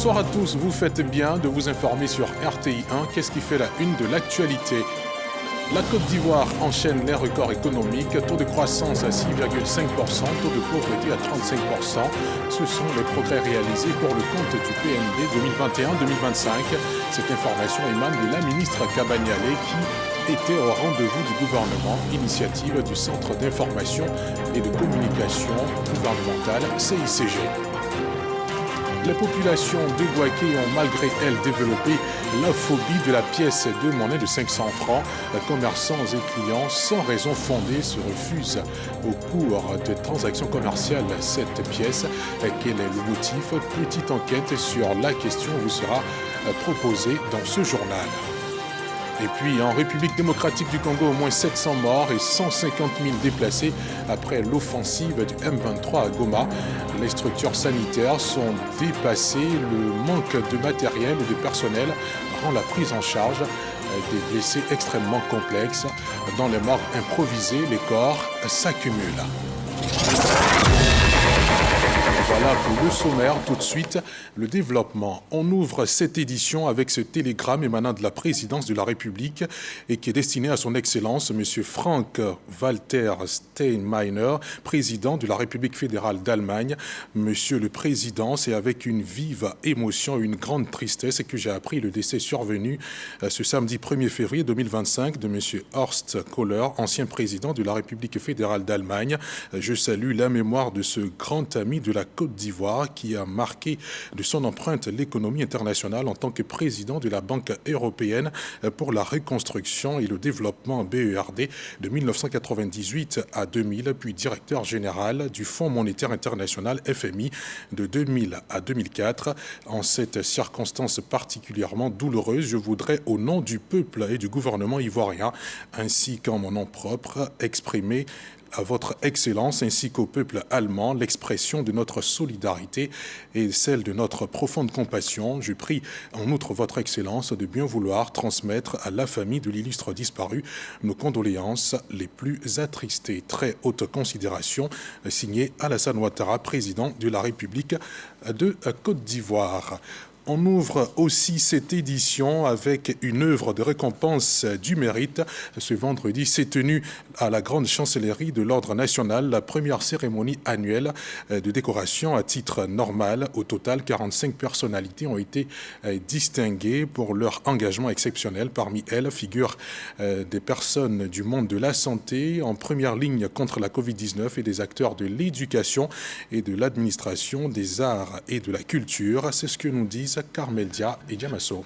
Bonsoir à tous, vous faites bien de vous informer sur RTI1. Qu'est-ce qui fait la une de l'actualité? La Côte d'Ivoire enchaîne les records économiques, taux de croissance à 6,5%, taux de pauvreté à 35%. Ce sont les progrès réalisés pour le compte du PNB 2021-2025. Cette information émane de la ministre Kabaniale qui était au rendez-vous du gouvernement, initiative du Centre d'information et de communication gouvernementale CICG. Les populations de Bouaké ont malgré elles développé la phobie de la pièce de monnaie de 500 francs. Commerçants et clients sans raison fondée se refusent au cours de transactions commerciales cette pièce. Quel est le motif? Petite enquête sur la question vous sera proposée dans ce journal. Et puis, en République démocratique du Congo, au moins 700 morts et 150 000 déplacés après l'offensive du M23 à Goma. Les structures sanitaires sont dépassées. Le manque de matériel et de personnel rend la prise en charge des blessés extrêmement complexe. Dans les morts improvisées, les corps s'accumulent. Voilà pour le sommaire. Tout de suite, le développement. On ouvre cette édition avec ce télégramme émanant de la présidence de la République et qui est destiné à son Excellence, M. Frank-Walter Steinmeier, président de la République fédérale d'Allemagne. Monsieur le Président, c'est avec une vive émotion et une grande tristesse que j'ai appris le décès survenu ce samedi 1er février 2025 de M. Horst Kohler, ancien président de la République fédérale d'Allemagne. Je salue la mémoire de ce grand ami de la Côte d'Ivoire qui a marqué de son empreinte l'économie internationale en tant que président de la Banque européenne pour la reconstruction et le développement BERD de 1998 à 2000, puis directeur général du Fonds monétaire international FMI de 2000 à 2004. En cette circonstance particulièrement douloureuse, je voudrais, au nom du peuple et du gouvernement ivoirien, ainsi qu'en mon nom propre, exprimer à votre Excellence ainsi qu'au peuple allemand l'expression de notre solidarité et celle de notre profonde compassion. Je prie en outre votre Excellence de bien vouloir transmettre à la famille de l'illustre disparu nos condoléances les plus attristées. Très haute considération, signé Alassane Ouattara, président de la République de Côte d'Ivoire. On ouvre aussi cette édition avec une œuvre de récompense du mérite. Ce vendredi s'est tenue à la Grande Chancellerie de l'Ordre national la première cérémonie annuelle de décoration à titre normal. Au total, 45 personnalités ont été distinguées pour leur engagement exceptionnel. Parmi elles figurent des personnes du monde de la santé en première ligne contre la Covid-19 et des acteurs de l'éducation et de l'administration, des arts et de la culture. C'est ce que nous disent Carmeldia et Diamasso.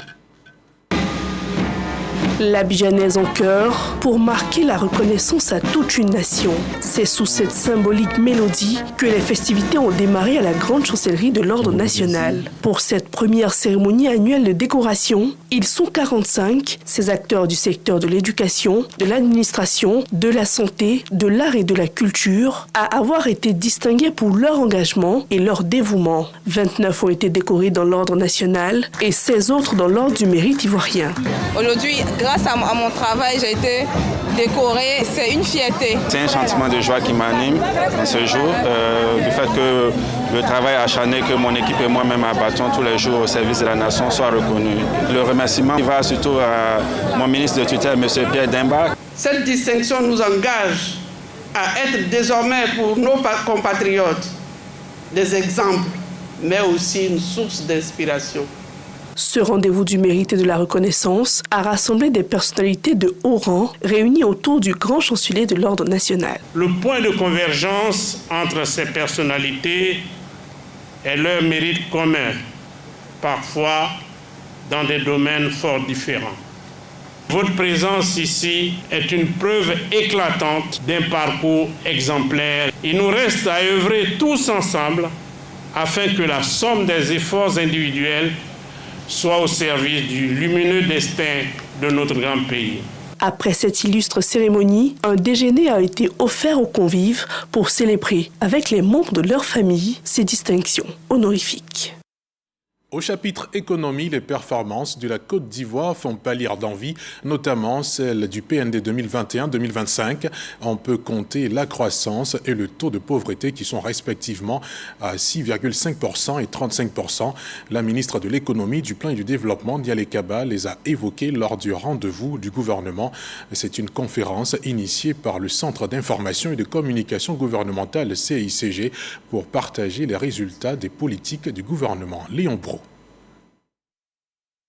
L'Abidjanaise en chœur pour marquer la reconnaissance à toute une nation. C'est sous cette symbolique mélodie que les festivités ont démarré à la Grande Chancellerie de l'Ordre national. Pour cette première cérémonie annuelle de décoration, ils sont 45, ces acteurs du secteur de l'éducation, de l'administration, de la santé, de l'art et de la culture, à avoir été distingués pour leur engagement et leur dévouement. 29 ont été décorés dans l'Ordre national et 16 autres dans l'Ordre du mérite ivoirien. Aujourd'hui, grâce à mon travail, j'ai été décorée. C'est une fierté. C'est un sentiment de joie qui m'anime en ce jour, du fait que le travail acharné que mon équipe et moi-même abattons tous les jours au service de la nation soit reconnu. Le remerciement va surtout à mon ministre de tutelle, M. Pierre Demba. Cette distinction nous engage à être désormais pour nos compatriotes des exemples, mais aussi une source d'inspiration. Ce rendez-vous du mérite et de la reconnaissance a rassemblé des personnalités de haut rang réunies autour du grand chancelier de l'Ordre national. Le point de convergence entre ces personnalités est leur mérite commun, parfois dans des domaines fort différents. Votre présence ici est une preuve éclatante d'un parcours exemplaire. Il nous reste à œuvrer tous ensemble afin que la somme des efforts individuels soit au service du lumineux destin de notre grand pays. Après cette illustre cérémonie, un déjeuner a été offert aux convives pour célébrer avec les membres de leur famille ces distinctions honorifiques. Au chapitre économie, les performances de la Côte d'Ivoire font pâlir d'envie, notamment celles du PND 2021-2025. On peut compter la croissance et le taux de pauvreté qui sont respectivement à 6,5% et 35%. La ministre de l'économie, du plan et du développement, Dialé Kaba, les a évoqués lors du rendez-vous du gouvernement. C'est une conférence initiée par le Centre d'information et de communication gouvernementale CICG pour partager les résultats des politiques du gouvernement. Léon Brault.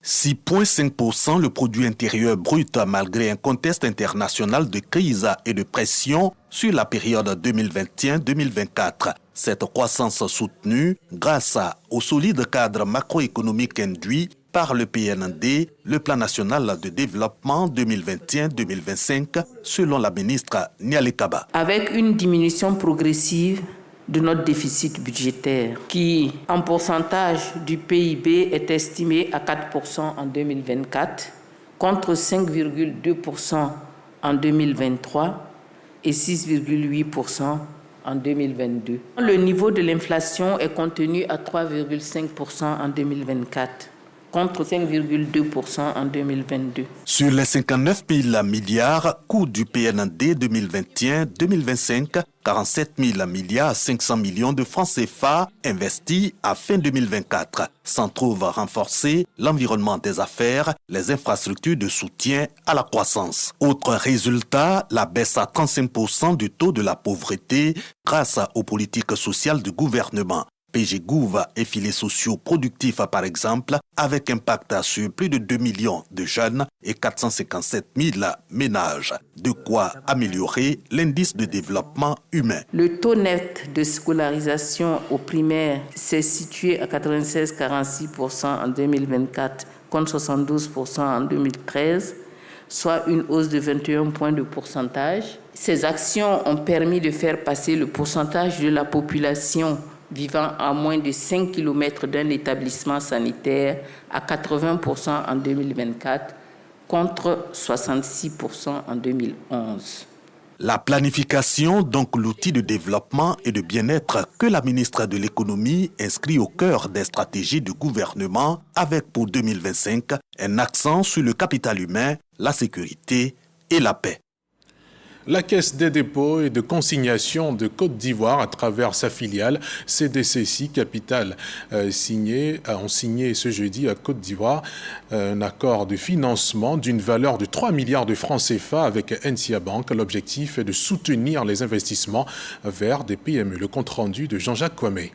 6,5% le produit intérieur brut malgré un contexte international de crise et de pression sur la période 2021-2024. Cette croissance soutenue grâce au solide cadre macroéconomique induit par le PND, le Plan national de développement 2021-2025, selon la ministre Dialé Kaba. Avec une diminution progressive de notre déficit budgétaire, qui, en pourcentage du PIB, est estimé à 4% en 2024, contre 5,2% en 2023 et 6,8% en 2022. Le niveau de l'inflation est contenu à 3,5% en 2024. Contre 5,2% en 2022. Sur les 59 000 milliards coût du PND 2021-2025, 47 000 milliards 500 millions de francs CFA investis à fin 2024, s'en trouve renforcer l'environnement des affaires, les infrastructures de soutien à la croissance. Autre résultat, la baisse à 35% du taux de la pauvreté grâce aux politiques sociales du gouvernement. PG Gouv et filets sociaux productifs par exemple, avec impact sur plus de 2 millions de jeunes et 457 000 ménages. De quoi améliorer l'indice de développement humain. Le taux net de scolarisation au primaire s'est situé à 96,46% en 2024 contre 72% en 2013, soit une hausse de 21 points de pourcentage. Ces actions ont permis de faire passer le pourcentage de la population vivant à moins de 5 km d'un établissement sanitaire à 80% en 2024 contre 66% en 2011. La planification, donc l'outil de développement et de bien-être que la ministre de l'économie inscrit au cœur des stratégies du gouvernement avec pour 2025 un accent sur le capital humain, la sécurité et la paix. La Caisse des dépôts et de consignation de Côte d'Ivoire, à travers sa filiale CDCC Capital, ont signé ce jeudi à Côte d'Ivoire un accord de financement d'une valeur de 3 milliards de francs CFA avec NCA Bank. L'objectif est de soutenir les investissements vers des PME. Le compte-rendu de Jean-Jacques Kwame.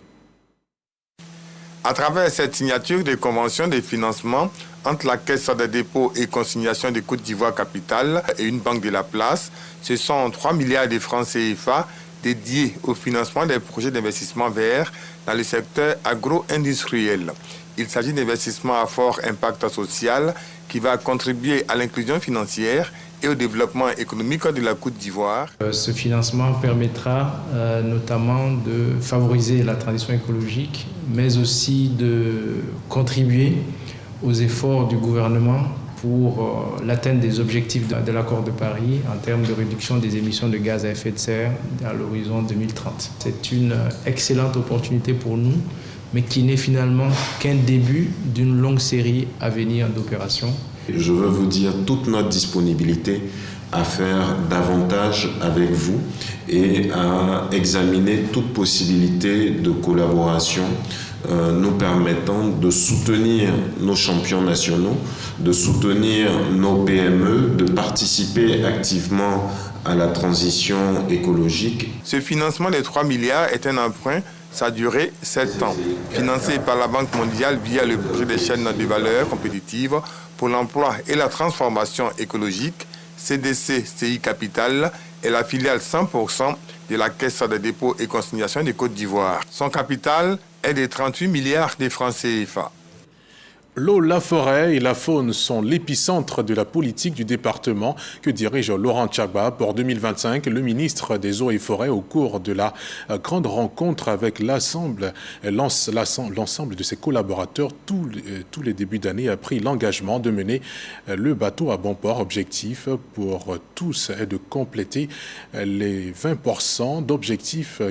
À travers cette signature de convention de financement entre la Caisse des dépôts et consignation de Côte d'Ivoire Capital et une banque de la place, ce sont 3 milliards de francs CFA dédiés au financement des projets d'investissement vert dans le secteur agro-industriel. Il s'agit d'investissements à fort impact social qui va contribuer à l'inclusion financière et au développement économique de la Côte d'Ivoire. Ce financement permettra notamment de favoriser la transition écologique, mais aussi de contribuer aux efforts du gouvernement pour l'atteinte des objectifs de l'accord de Paris en termes de réduction des émissions de gaz à effet de serre à l'horizon 2030. C'est une excellente opportunité pour nous, mais qui n'est finalement qu'un début d'une longue série à venir d'opérations. Je veux vous dire toute notre disponibilité à faire davantage avec vous et à examiner toute possibilité de collaboration nous permettant de soutenir nos champions nationaux, de soutenir nos PME, de participer activement à la transition écologique. Ce financement de 3 milliards est un emprunt. Ça a duré 7 ans, financé par la Banque mondiale via le projet des chaînes de valeur compétitives pour l'emploi et la transformation écologique. CDC-CI Capital est la filiale 100% de la Caisse des dépôts et consignations de Côte d'Ivoire. Son capital est de 38 milliards de francs CFA. L'eau, la forêt et la faune sont l'épicentre de la politique du département que dirige Laurent Tchagba. Pour 2025, le ministre des Eaux et Forêts, au cours de la grande rencontre avec l'ensemble de ses collaborateurs, tous les débuts d'année, a pris l'engagement de mener le bateau à bon port. Objectif pour tous est de compléter les 20% d'objectifs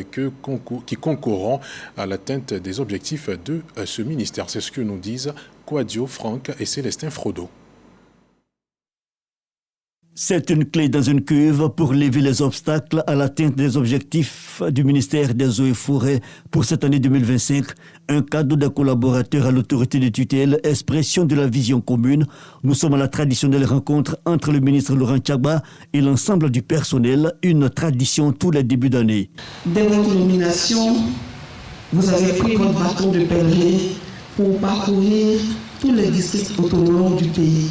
qui concourront à l'atteinte des objectifs de ce ministère. C'est ce que nous disent Quadio, Franck et Célestin Frodo. C'est une clé dans une cuve pour lever les obstacles à l'atteinte des objectifs du ministère des Eaux et Forêts pour cette année 2025. Un cadeau d'un collaborateur à l'autorité de tutelle, expression de la vision commune. Nous sommes à la traditionnelle rencontre entre le ministre Laurent Tchagba et l'ensemble du personnel, une tradition tous les débuts d'année. Dès votre nomination, vous avez pris votre bâton de pèlerin pour parcourir tous les districts autonomes du pays,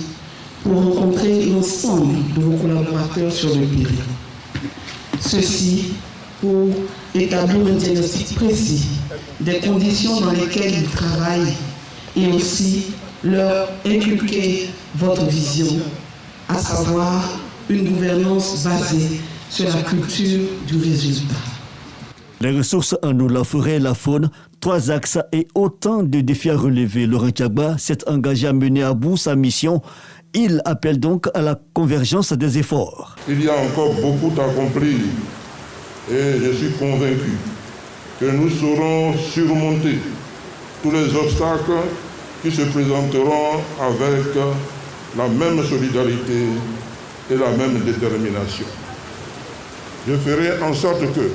pour rencontrer l'ensemble de vos collaborateurs sur le terrain. Ceci pour établir un diagnostic précis des conditions dans lesquelles ils travaillent et aussi leur inculquer votre vision, à savoir une gouvernance basée sur la culture du résultat. Les ressources en eau, la forêt et la faune, 3 axes et autant de défis à relever. Laurent Tchagba s'est engagé à mener à bout sa mission. Il appelle donc à la convergence des efforts. Il y a encore beaucoup à accomplir et je suis convaincu que nous saurons surmonter tous les obstacles qui se présenteront avec la même solidarité et la même détermination. Je ferai en sorte que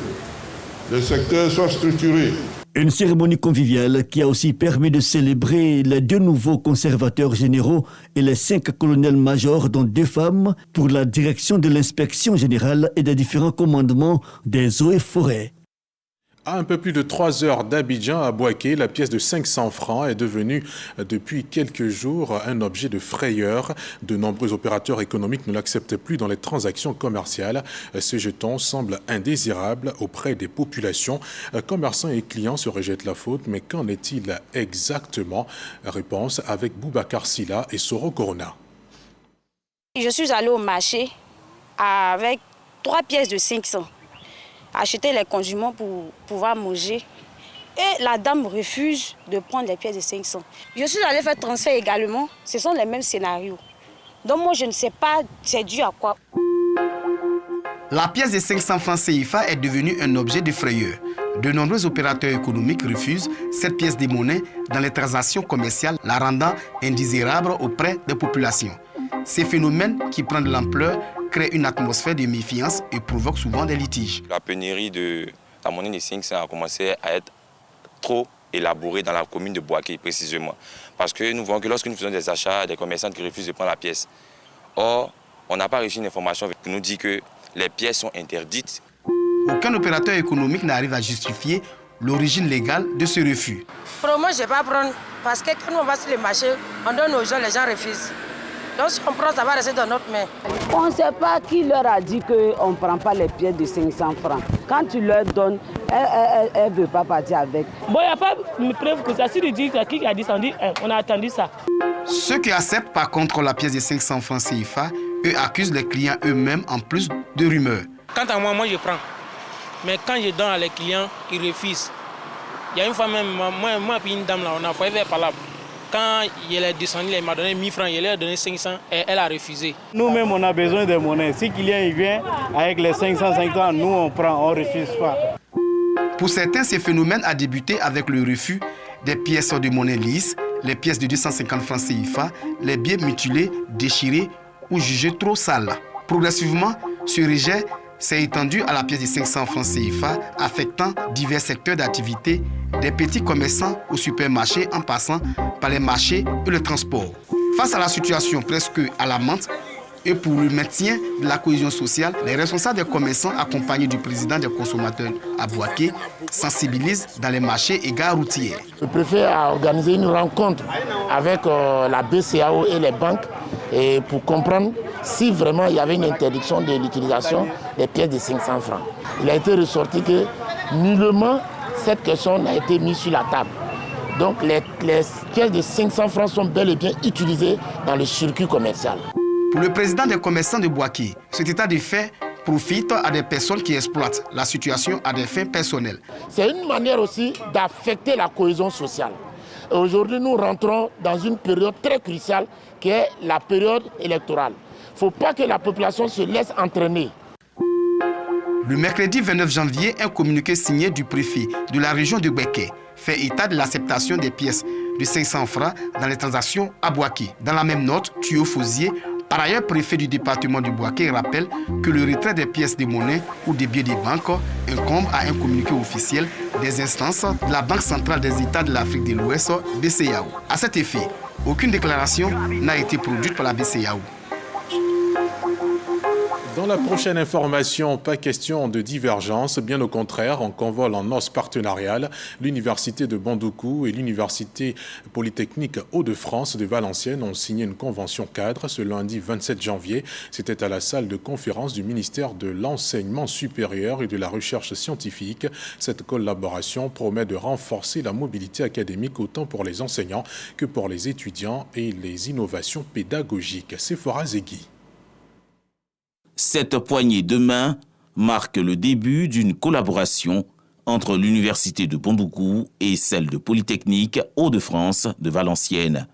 le secteur soit structuré. Une cérémonie conviviale qui a aussi permis de célébrer les 2 nouveaux conservateurs généraux et les 5 colonels-majors, dont 2 femmes, pour la direction de l'inspection générale et des différents commandements des eaux et forêts. À un peu plus de 3 heures d'Abidjan, à Bouaké, la pièce de 500 francs est devenue depuis quelques jours un objet de frayeur. De nombreux opérateurs économiques ne l'acceptent plus dans les transactions commerciales. Ce jeton semble indésirable auprès des populations. Commerçants et clients se rejettent la faute, mais qu'en est-il exactement? Réponse avec Boubacar Silla et Soro Corona. Je suis allé au marché avec 3 pièces de 500. Acheter les condiments pour pouvoir manger. Et la dame refuse de prendre les pièces de 500. Je suis allée faire transfert également. Ce sont les mêmes scénarios. Donc moi, je ne sais pas c'est dû à quoi. La pièce de 500 francs CFA est devenue un objet de frayeur. De nombreux opérateurs économiques refusent cette pièce de monnaie dans les transactions commerciales, la rendant indésirable auprès des populations. Ces phénomènes qui prennent de l'ampleur créent une atmosphère de méfiance et provoquent souvent des litiges. La pénurie de la monnaie de 500 a commencé à être trop élaborée dans la commune de Bouaké précisément. Parce que nous voyons que lorsque nous faisons des achats, des commerçants qui refusent de prendre la pièce. Or, on n'a pas reçu une information qui nous dit que les pièces sont interdites. Aucun opérateur économique n'arrive à justifier l'origine légale de ce refus. Pour moi, je ne vais pas prendre parce que quand on va sur le marché, on donne aux gens, les gens refusent. Donc si on prend, ça va rester dans notre main. On ne sait pas qui leur a dit qu'on ne prend pas les pièces de 500 francs. Quand tu leur donnes, elle ne veut pas partir avec. Bon, il n'y a pas de preuve que ça. Si tu dis qui a dit ça, on a attendu ça. Ceux qui acceptent par contre la pièce de 500 francs CFA, eux accusent les clients eux-mêmes en plus de rumeurs. Quant à moi, je prends. Mais quand je donne à les clients, ils refusent. Il y a une fois même, moi et une dame là, on a fait par là. Quand il est descendu, il m'a donné 1000 francs, il lui a donné 500 et elle a refusé. Nous-mêmes, on a besoin de monnaie. Si le client vient avec les 500, nous on prend, on ne refuse pas. Pour certains, ce phénomène a débuté avec le refus des pièces de monnaie lisse, les pièces de 250 francs CFA, les billets mutilés, déchirés ou jugés trop sales. Progressivement, ce rejet s'est étendu à la pièce de 500 francs CFA, affectant divers secteurs d'activité, des petits commerçants au supermarché en passant par les marchés et le transport. Face à la situation presque alarmante et pour le maintien de la cohésion sociale, les responsables des commerçants accompagnés du président des consommateurs à Bouaké sensibilisent dans les marchés et gares routières. Le préfet a organisé une rencontre avec la BCAO et les banques et pour comprendre si vraiment il y avait une interdiction de l'utilisation des pièces de 500 francs. Il a été ressorti que nullement cette question n'a été mise sur la table. Donc les pièces de 500 francs sont bel et bien utilisées dans le circuit commercial. Pour le président des commerçants de Bouaké, cet état de fait profite à des personnes qui exploitent la situation à des fins personnelles. C'est une manière aussi d'affecter la cohésion sociale. Aujourd'hui, nous rentrons dans une période très cruciale qui est la période électorale. Il ne faut pas que la population se laisse entraîner. Le mercredi 29 janvier, un communiqué signé du préfet de la région de Bouaké fait état de l'acceptation des pièces de 500 francs dans les transactions à Bouaké. Dans la même note, Thuo Fosier, par ailleurs préfet du département du Bouaké, rappelle que le retrait des pièces de monnaie ou des billets des banques incombe à un communiqué officiel des instances de la Banque centrale des États de l'Afrique de l'Ouest, BCEAO. À cet effet, aucune déclaration n'a été produite par la BCEAO. Dans la prochaine information, pas question de divergence, bien au contraire, en convole en os partenarial, l'Université de Bandoukou et l'Université Polytechnique Hauts-de-France de Valenciennes ont signé une convention cadre ce lundi 27 janvier. C'était à la salle de conférence du ministère de l'Enseignement supérieur et de la Recherche scientifique. Cette collaboration promet de renforcer la mobilité académique autant pour les enseignants que pour les étudiants et les innovations pédagogiques. Sephora Zegui. Cette poignée de main marque le début d'une collaboration entre l'Université de Bandoukou et celle de Polytechnique Hauts-de-France de Valenciennes.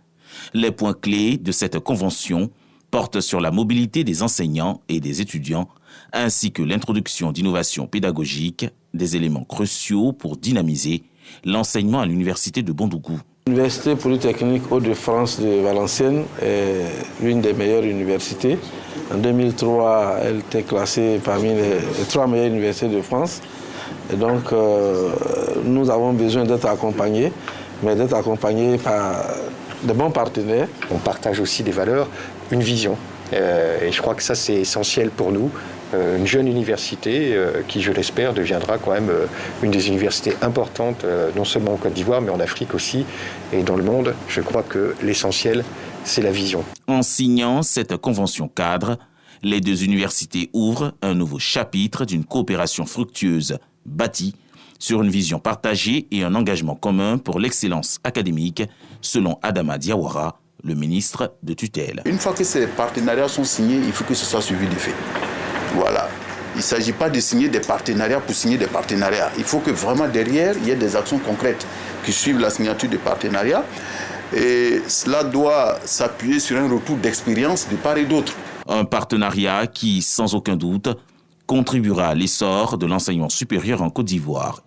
Les points clés de cette convention portent sur la mobilité des enseignants et des étudiants, ainsi que l'introduction d'innovations pédagogiques, des éléments cruciaux pour dynamiser l'enseignement à l'Université de Bandoukou. L'Université Polytechnique Hauts-de-France de Valenciennes est l'une des meilleures universités. En 2003, elle était classée parmi les 3 meilleures universités de France. Et donc, nous avons besoin d'être accompagnés, mais d'être accompagnés par de bons partenaires. On partage aussi des valeurs, une vision. Et je crois que ça, c'est essentiel pour nous. Une jeune université qui, je l'espère, deviendra quand même une des universités importantes, non seulement en Côte d'Ivoire, mais en Afrique aussi, et dans le monde. Je crois que l'essentiel, c'est la vision. En signant cette convention cadre, les deux universités ouvrent un nouveau chapitre d'une coopération fructueuse bâtie sur une vision partagée et un engagement commun pour l'excellence académique, selon Adama Diawara, le ministre de tutelle. Une fois que ces partenariats sont signés, il faut que ce soit suivi de faits. Voilà. Il ne s'agit pas de signer des partenariats pour signer des partenariats. Il faut que vraiment derrière, il y ait des actions concrètes qui suivent la signature des partenariats. Et cela doit s'appuyer sur un retour d'expérience de part et d'autre. Un partenariat qui, sans aucun doute, contribuera à l'essor de l'enseignement supérieur en Côte d'Ivoire.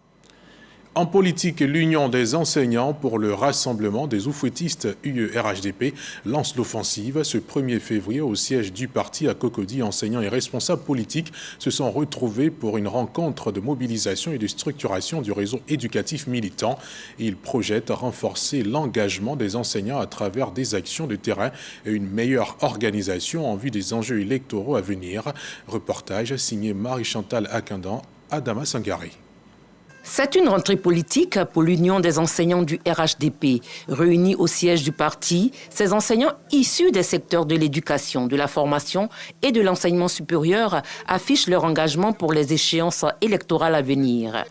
En politique, l'Union des enseignants pour le rassemblement des oufouettistes UE-RHDP lance l'offensive. Ce 1er février, au siège du parti à Cocody, enseignants et responsables politiques se sont retrouvés pour une rencontre de mobilisation et de structuration du réseau éducatif militant. Ils projettent renforcer l'engagement des enseignants à travers des actions de terrain et une meilleure organisation en vue des enjeux électoraux à venir. Reportage signé Marie-Chantal Akindan, Adama Sangari. C'est une rentrée politique pour l'Union des enseignants du RHDP. Réunis au siège du parti, ces enseignants issus des secteurs de l'éducation, de la formation et de l'enseignement supérieur affichent leur engagement pour les échéances électorales à venir.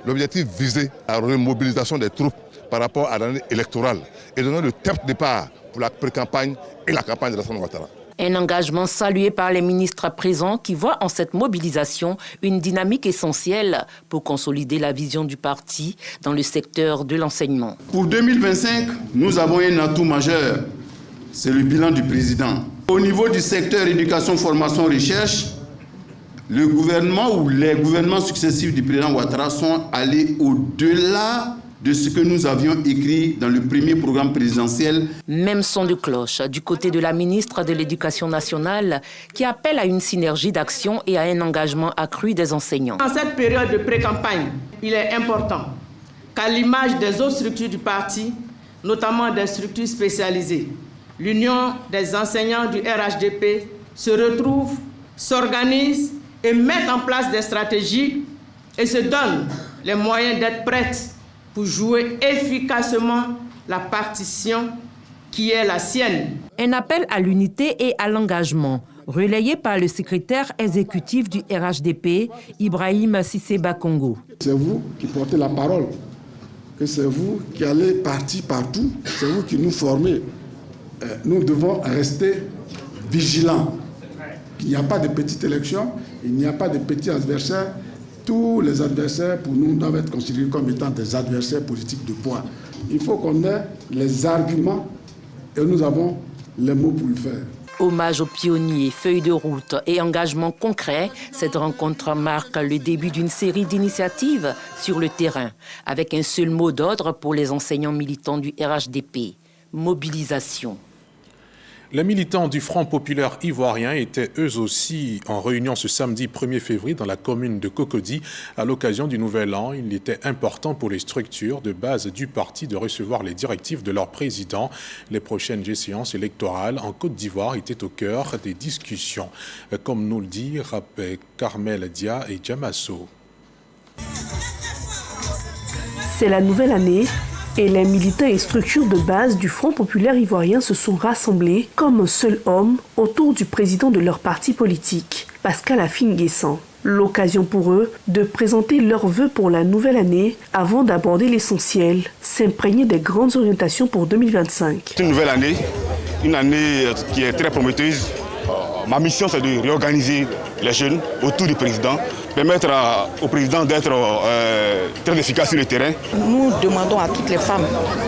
L'objectif visé à la remobilisation des troupes par rapport à l'année électorale et donner le tempo de départ pour la pré-campagne et la campagne de Alassane Ouattara. Un engagement salué par les ministres présents qui voient en cette mobilisation une dynamique essentielle pour consolider la vision du parti dans le secteur de l'enseignement. Pour 2025, nous avons un atout majeur, c'est le bilan du président. Au niveau du secteur éducation, formation, recherche, le gouvernement ou les gouvernements successifs du président Ouattara sont allés au-delà de ce que nous avions écrit dans le premier programme présidentiel. Même son de cloche du côté de la ministre de l'Éducation nationale qui appelle à une synergie d'action et à un engagement accru des enseignants. En cette période de pré-campagne, il est important qu'à l'image des autres structures du parti, notamment des structures spécialisées, l'Union des enseignants du RHDP se retrouve, s'organise et mette en place des stratégies et se donne les moyens d'être prête pour jouer efficacement la partition qui est la sienne. Un appel à l'unité et à l'engagement, relayé par le secrétaire exécutif du RHDP, Ibrahim Sissé Bakongo. C'est vous qui portez la parole que c'est vous qui allez partir partout, c'est vous qui nous formez. Nous devons rester vigilants. Il n'y a pas de petites élections, il n'y a pas de petits adversaires. Tous les adversaires, pour nous, doivent être considérés comme étant des adversaires politiques de poids. Il faut qu'on ait les arguments et nous avons les mots pour le faire. Hommage aux pionniers, feuilles de route et engagements concrets, cette rencontre marque le début d'une série d'initiatives sur le terrain, avec un seul mot d'ordre pour les enseignants militants du RHDP, mobilisation. Les militants du Front populaire ivoirien étaient eux aussi en réunion ce samedi 1er février dans la commune de Cocody. À l'occasion du Nouvel An, il était important pour les structures de base du parti de recevoir les directives de leur président. Les prochaines échéances électorales en Côte d'Ivoire étaient au cœur des discussions, comme nous le dit Carmel Dia et Jamasso. C'est la nouvelle année. Et les militants et structures de base du Front populaire ivoirien se sont rassemblés comme un seul homme autour du président de leur parti politique, Pascal Affi-N'Guessan. L'occasion pour eux de présenter leurs vœux pour la nouvelle année avant d'aborder l'essentiel, s'imprégner des grandes orientations pour 2025. C'est une nouvelle année, une année qui est très prometteuse. Ma mission, c'est de réorganiser les jeunes autour du président, permettre au président d'être très efficace sur le terrain. Nous demandons à toutes les femmes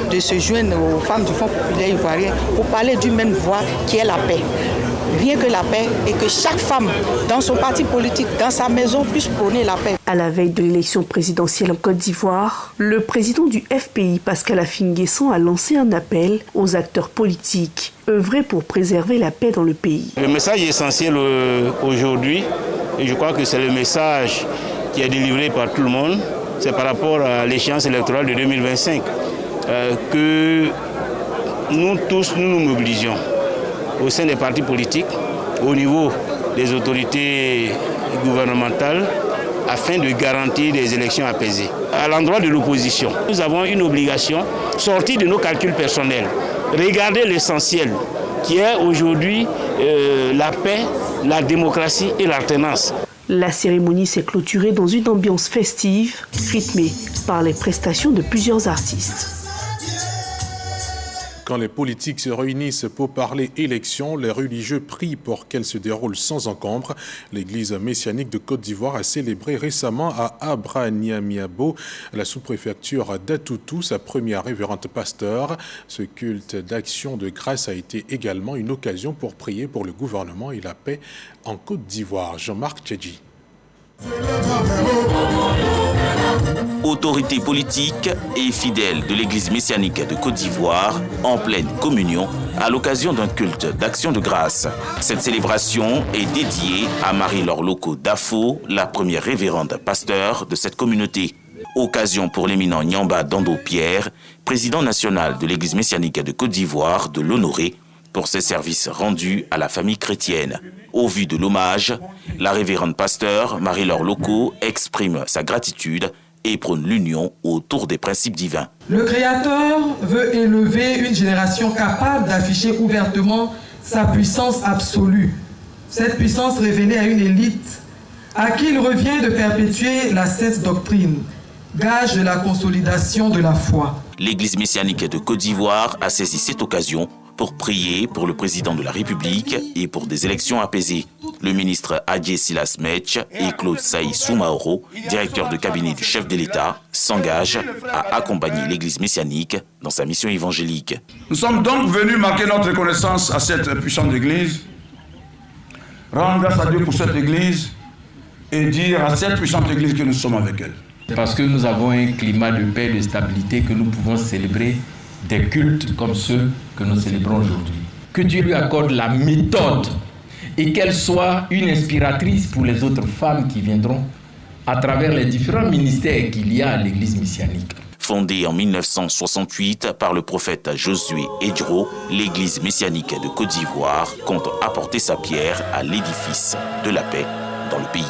de se joindre aux femmes du Front populaire ivoirien pour parler d'une même voix qui est la paix. Rien que la paix et que chaque femme, dans son parti politique, dans sa maison, puisse prôner la paix. À la veille de l'élection présidentielle en Côte d'Ivoire, le président du FPI, Pascal Affi-N'Guessan, a lancé un appel aux acteurs politiques, œuvrer pour préserver la paix dans le pays. Le message est essentiel aujourd'hui, et je crois que c'est le message qui est délivré par tout le monde, c'est par rapport à l'échéance électorale de 2025, que nous tous, nous mobilisions au sein des partis politiques, au niveau des autorités gouvernementales, afin de garantir des élections apaisées. À l'endroit de l'opposition, nous avons une obligation, sortir de nos calculs personnels, regarder l'essentiel, qui est aujourd'hui la paix, la démocratie et l'alternance. La cérémonie s'est clôturée dans une ambiance festive, rythmée par les prestations de plusieurs artistes. Quand les politiques se réunissent pour parler élections, les religieux prient pour qu'elles se déroulent sans encombre. L'église messianique de Côte d'Ivoire a célébré récemment à Abraniamiabo, la sous-préfecture d'Atoutou, sa première révérende pasteur. Ce culte d'action de grâce a été également une occasion pour prier pour le gouvernement et la paix en Côte d'Ivoire. Jean-Marc Tchedji. Autorités politiques et fidèles de l'église messianique de Côte d'Ivoire en pleine communion à l'occasion d'un culte d'action de grâce. Cette célébration est dédiée à Marie-Laure Loko Dafo, la première révérende pasteur de cette communauté. Occasion pour l'éminent Nyamba Dando Pierre, président national de l'église messianique de Côte d'Ivoire, de l'honorer pour ses services rendus à la famille chrétienne. Au vu de l'hommage, la révérende pasteur Marie-Laure Loko exprime sa gratitude et prône l'union autour des principes divins. Le Créateur veut élever une génération capable d'afficher ouvertement sa puissance absolue. Cette puissance révélée à une élite à qui il revient de perpétuer la sainte doctrine, gage de la consolidation de la foi. L'église messianique de Côte d'Ivoire a saisi cette occasion pour prier pour le président de la République et pour des élections apaisées. Le ministre Adjé Silas Metch et Claude Saï Soumaoro, directeur de cabinet du chef de l'État, s'engagent à accompagner l'église messianique dans sa mission évangélique. Nous sommes donc venus marquer notre reconnaissance à cette puissante église, rendre grâce à Dieu pour cette église et dire à cette puissante église que nous sommes avec elle. Parce que nous avons un climat de paix et de stabilité que nous pouvons célébrer des cultes comme ceux que nous célébrons aujourd'hui. Que Dieu lui accorde la méthode et qu'elle soit une inspiratrice pour les autres femmes qui viendront à travers les différents ministères qu'il y a à l'église messianique. Fondée en 1968 par le prophète Josué Edjro, l'église messianique de Côte d'Ivoire compte apporter sa pierre à l'édifice de la paix dans le pays.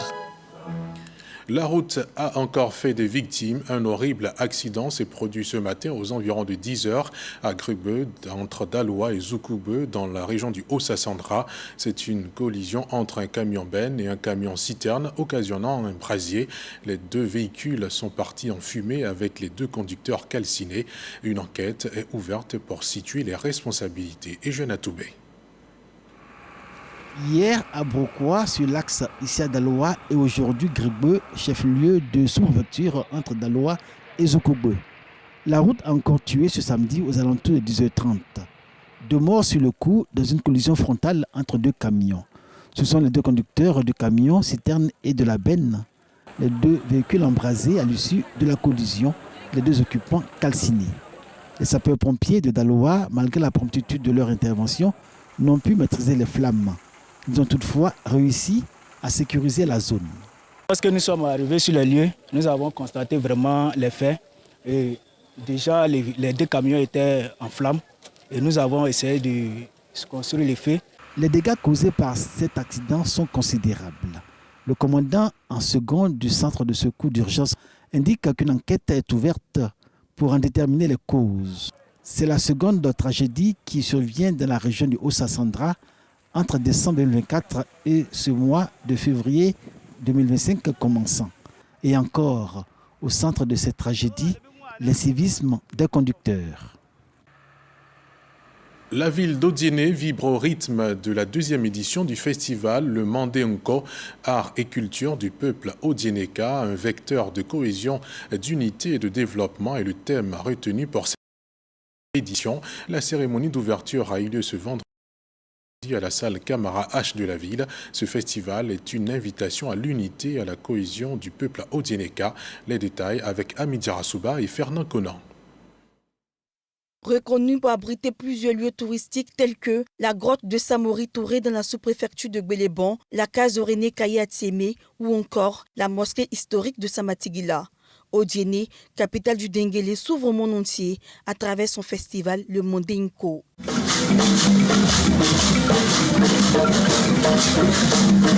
La route a encore fait des victimes. Un horrible accident s'est produit ce matin aux environs de 10 heures à Grubeu, entre Daloa et Zoukoubeu, dans la région du Haut-Sassandra. C'est une collision entre un camion-benne et un camion-citerne, occasionnant un brasier. Les deux véhicules sont partis en fumée avec les deux conducteurs calcinés. Une enquête est ouverte pour situer les responsabilités. Et Jeune Atoubé. Hier à Brokoua, sur l'axe Issa Daloa, et aujourd'hui Gribeu, chef-lieu de sous-préfecture entre Daloa et Zoukoubeu. La route a encore tué ce samedi aux alentours de 10h30. 2 morts sur le coup dans une collision frontale entre 2 camions. Ce sont les 2 conducteurs du camion citerne et de la benne. Les 2 véhicules embrasés à l'issue de la collision, les 2 occupants calcinés. Les sapeurs-pompiers de Daloa, malgré la promptitude de leur intervention, n'ont pu maîtriser les flammes. Ils ont toutefois réussi à sécuriser la zone. Lorsque nous sommes arrivés sur le lieu, nous avons constaté vraiment les faits. Et déjà, les 2 camions étaient en flammes et nous avons essayé de construire les feux. Les dégâts causés par cet accident sont considérables. Le commandant en second du centre de secours d'urgence indique qu'une enquête est ouverte pour en déterminer les causes. C'est la seconde tragédie qui survient dans la région du Haut-Sassandra entre décembre 2024 et ce mois de février 2025 commençant. Et encore, au centre de cette tragédie, l'incivisme des conducteurs. La ville d'Odiéné vibre au rythme de la 2e édition du festival Le Mandénko, art et culture du peuple odiénéka, un vecteur de cohésion, d'unité et de développement est le thème retenu pour cette édition. La cérémonie d'ouverture a eu lieu ce vendredi à la salle Camara H de la ville. Ce festival est une invitation à l'unité et à la cohésion du peuple odiénéka. Les détails avec Amidja Rassouba et Fernand Conan. Reconnu pour abriter plusieurs lieux touristiques tels que la grotte de Samori Touré dans la sous-préfecture de Gbélébon, la case René Kaye Atiémé ou encore la mosquée historique de Samatigila. Odiéné, capitale du Denguélé, s'ouvre au monde entier à travers son festival Le Mandénko.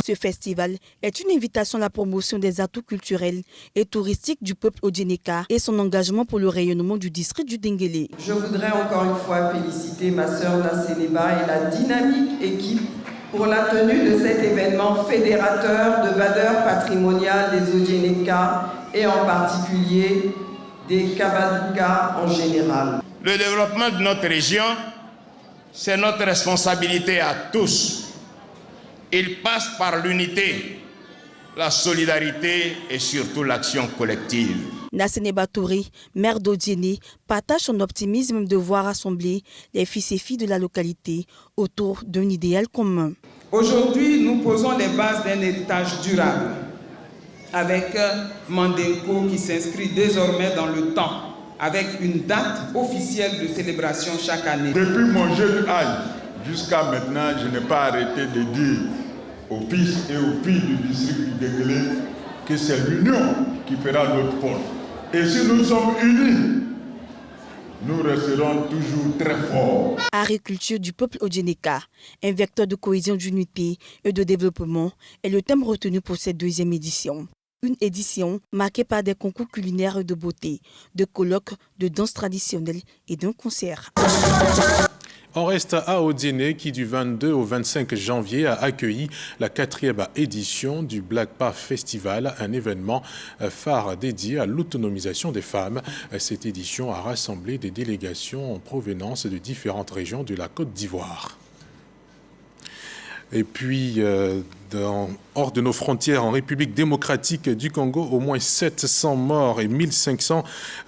Ce festival est une invitation à la promotion des atouts culturels et touristiques du peuple odiénéka et son engagement pour le rayonnement du district du Denguélé. Je voudrais encore une fois féliciter ma sœur Nassénéba et la dynamique équipe pour la tenue de cet événement fédérateur de valeurs patrimoniales des Odiénéka et en particulier des Kabadouka en général. Le développement de notre région, c'est notre responsabilité à tous. Il passe par l'unité, la solidarité et surtout l'action collective. Nassénéba Touré, maire d'Odiéné, partage son optimisme de voir rassembler les fils et filles de la localité autour d'un idéal commun. Aujourd'hui, nous posons les bases d'un héritage durable avec Mandénko qui s'inscrit désormais dans le temps avec une date officielle de célébration chaque année. Depuis mon jeune âge jusqu'à maintenant, je n'ai pas arrêté de dire aux fils et aux filles du district du Denguélé que c'est l'union qui fera notre force. Et si nous sommes unis, nous resterons toujours très forts. Art et culture du peuple odiénéka, un vecteur de cohésion, d'unité et de développement, est le thème retenu pour cette 2e édition. Une édition marquée par des concours culinaires et de beauté, de colloques, de danse traditionnelle et d'un concert. On reste à Odiéné qui du 22 au 25 janvier a accueilli la 4e édition du Black Path Festival, un événement phare dédié à l'autonomisation des femmes. Cette édition a rassemblé des délégations en provenance de différentes régions de la Côte d'Ivoire. Et puis, hors de nos frontières, en République démocratique du Congo, au moins 700 morts et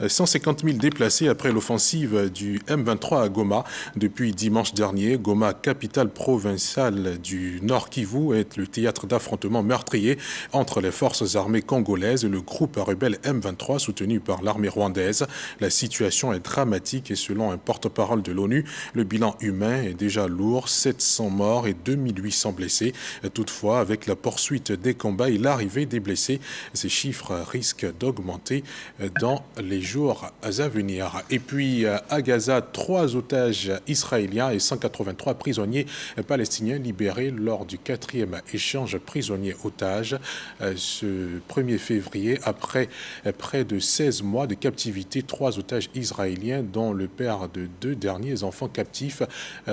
150 000 déplacés après l'offensive du M23 à Goma. Depuis dimanche dernier, Goma, capitale provinciale du Nord Kivu, est le théâtre d'affrontements meurtriers entre les forces armées congolaises et le groupe rebelle M23 soutenu par l'armée rwandaise. La situation est dramatique et selon un porte-parole de l'ONU, le bilan humain est déjà lourd, 700 morts et 2800 blessés. Toutefois, Toutefois, avec la poursuite des combats et l'arrivée des blessés, ces chiffres risquent d'augmenter dans les jours à venir. Et puis, à Gaza, 3 otages israéliens et 183 prisonniers palestiniens libérés lors du 4e échange prisonniers-otages ce 1er février. Après près de 16 mois de captivité, 3 otages israéliens, dont le père de 2 derniers enfants captifs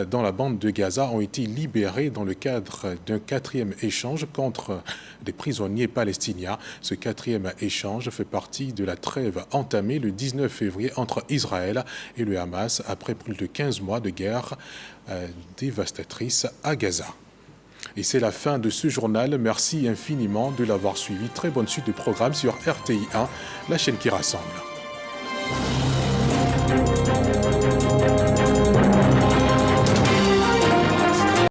dans la bande de Gaza, ont été libérés dans le cadre d'un 4e échange contre des prisonniers palestiniens. Ce 4e échange fait partie de la trêve entamée le 19 février entre Israël et le Hamas après plus de 15 mois de guerre dévastatrice à Gaza. Et c'est la fin de ce journal. Merci infiniment de l'avoir suivi. Très bonne suite de programmes sur RTI 1, la chaîne qui rassemble.